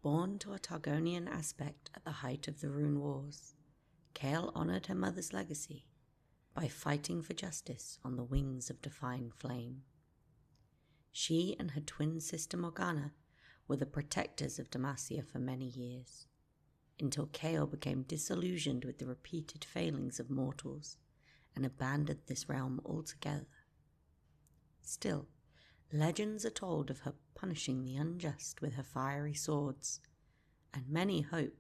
Born to a Targonian aspect at the height of the Rune Wars, Kayle honoured her mother's legacy by fighting for justice on the wings of divine flame. She and her twin sister Morgana were the protectors of Demacia for many years, until Kayle became disillusioned with the repeated failings of mortals and abandoned this realm altogether. Still, legends are told of her punishing the unjust with her fiery swords, and many hope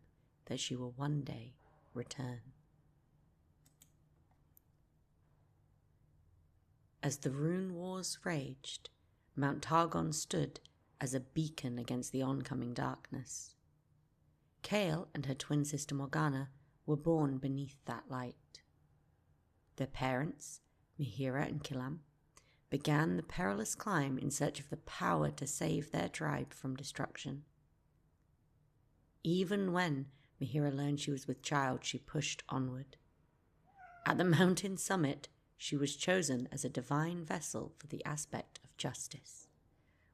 that she will one day return. As the Rune Wars raged, Mount Targon stood as a beacon against the oncoming darkness. Kayle and her twin sister Morgana were born beneath that light. Their parents, Mihira and Kilam, began the perilous climb in search of the power to save their tribe from destruction. Even when Mihira learned she was with child, she pushed onward. At the mountain summit, she was chosen as a divine vessel for the aspect of justice,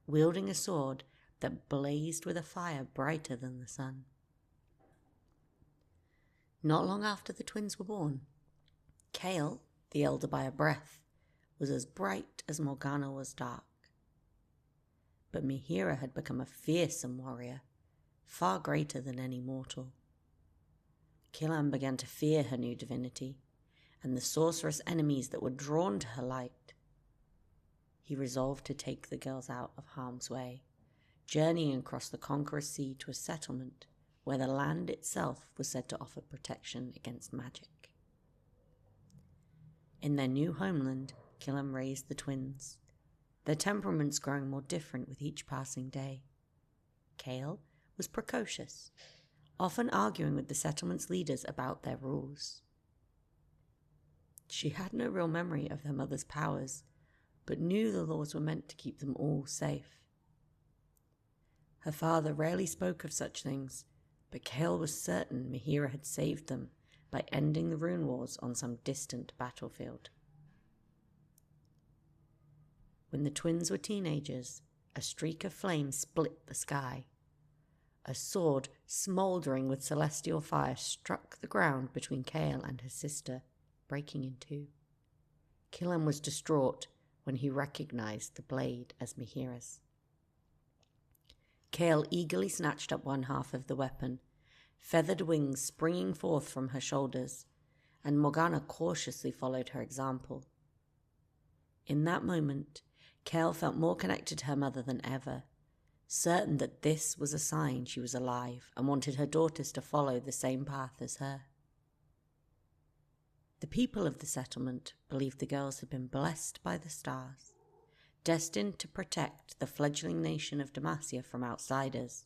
wielding a sword that blazed with a fire brighter than the sun. Not long after the twins were born, Kayle, the elder by a breath, was as bright as Morgana was dark. But Mihira had become a fearsome warrior, far greater than any mortal. Kilam began to fear her new divinity, and the sorcerous enemies that were drawn to her light. He resolved to take the girls out of harm's way, journeying across the Conqueror's Sea to a settlement where the land itself was said to offer protection against magic. In their new homeland, Kilam raised the twins, their temperaments growing more different with each passing day. Kayle was precocious, often arguing with the settlement's leaders about their rules. She had no real memory of her mother's powers, but knew the laws were meant to keep them all safe. Her father rarely spoke of such things, but Kayle was certain Mihira had saved them by ending the Rune Wars on some distant battlefield. When the twins were teenagers, a streak of flame split the sky. A sword smouldering with celestial fire struck the ground between Kayle and her sister, breaking in two. Kilam was distraught when he recognized the blade as Mihira's. Kayle eagerly snatched up one half of the weapon, feathered wings springing forth from her shoulders, and Morgana cautiously followed her example. In that moment, Kayle felt more connected to her mother than ever, certain that this was a sign she was alive and wanted her daughters to follow the same path as her. The people of the settlement believed the girls had been blessed by the stars, destined to protect the fledgling nation of Demacia from outsiders.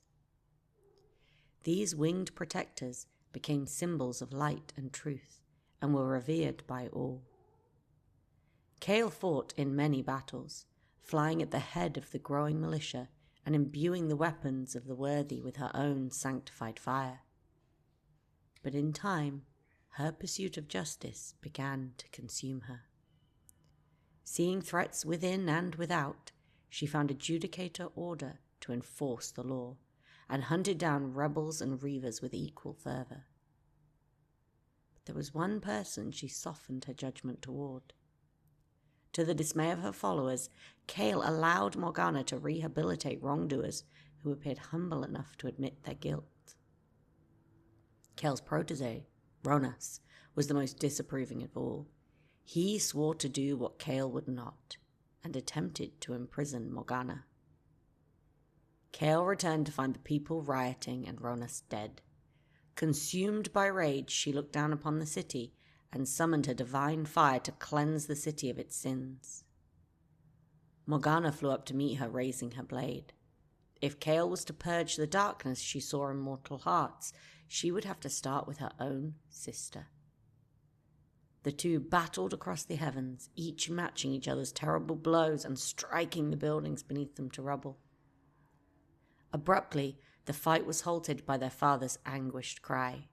These winged protectors became symbols of light and truth and were revered by all. Kayle fought in many battles, flying at the head of the growing militia and imbuing the weapons of the worthy with her own sanctified fire. But in time, her pursuit of justice began to consume her. Seeing threats within and without, she found a judicator order to enforce the law, and hunted down rebels and reavers with equal fervor. But there was one person she softened her judgment toward. To the dismay of her followers, Kayle allowed Morgana to rehabilitate wrongdoers who appeared humble enough to admit their guilt. Kayle's protege, Ronas, was the most disapproving of all. He swore to do what Kayle would not, and attempted to imprison Morgana. Kayle returned to find the people rioting and Ronas dead. Consumed by rage, she looked down upon the city and summoned her divine fire to cleanse the city of its sins. Morgana flew up to meet her, raising her blade. If Kayle was to purge the darkness she saw in mortal hearts, she would have to start with her own sister. The two battled across the heavens, each matching each other's terrible blows and striking the buildings beneath them to rubble. Abruptly, the fight was halted by their father's anguished cry.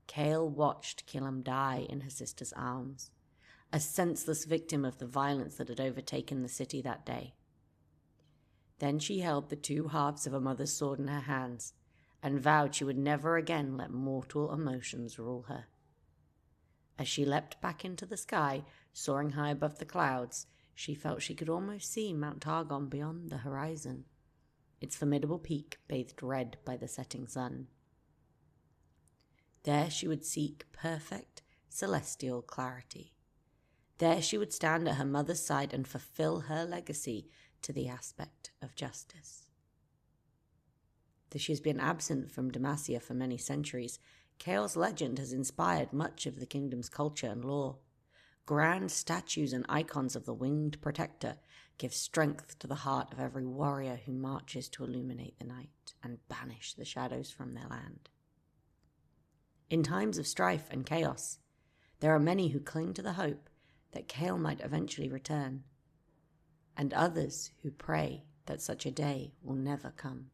Kayle watched Kilam die in her sister's arms, a senseless victim of the violence that had overtaken the city that day. Then she held the two halves of her mother's sword in her hands and vowed she would never again let mortal emotions rule her. As she leapt back into the sky, soaring high above the clouds, she felt she could almost see Mount Targon beyond the horizon, its formidable peak bathed red by the setting sun. There she would seek perfect celestial clarity. There she would stand at her mother's side and fulfill her legacy to the aspect of justice. Though she has been absent from Demacia for many centuries, Kayle's legend has inspired much of the kingdom's culture and lore. Grand statues and icons of the winged protector give strength to the heart of every warrior who marches to illuminate the night and banish the shadows from their land. In times of strife and chaos, there are many who cling to the hope that Kayle might eventually return, and others who pray that such a day will never come.